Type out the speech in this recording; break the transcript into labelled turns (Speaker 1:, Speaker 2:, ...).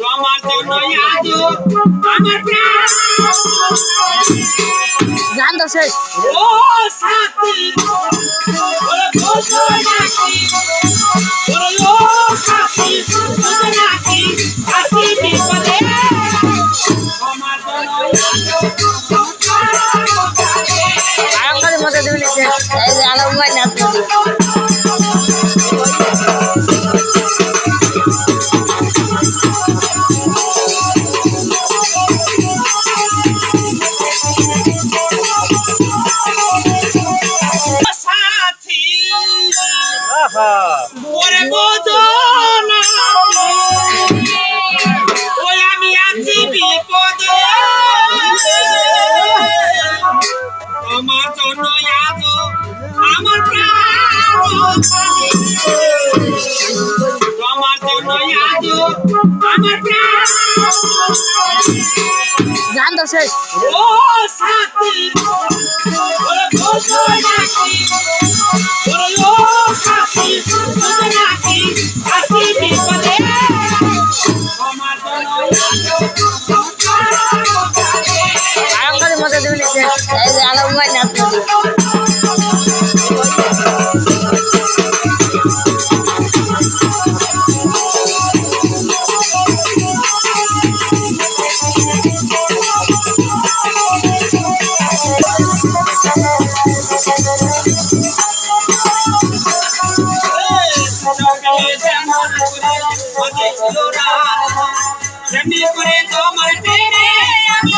Speaker 1: তোমার জন্য আজ আমার প্রাণ
Speaker 2: গান দছে
Speaker 1: ও সাথী ওরে বসো নাকি ওরে ও সাথী বসো নাকি সাথী বিপদে তোমার জন্য
Speaker 2: আরাম করে মজা দিবেন এই যে আলো উমাই নাচ
Speaker 1: সাথী ওরে বসো নাকি ওই আমি আছি বিপদে তোমার জন্য আজ আমার প্রাণ তোমার জন্য আজ আমার প্রাণ
Speaker 2: গান দছে
Speaker 1: ও সাথী ওরে বসো নাকি ওরে ও সাথী বসো নাকি সাথী বিপদে তোমার জন্য
Speaker 2: আরাম করে মজা দিবেন এই যে আলো উমাই নাচ
Speaker 1: যেমনি করে তোমার প্রেমে আমি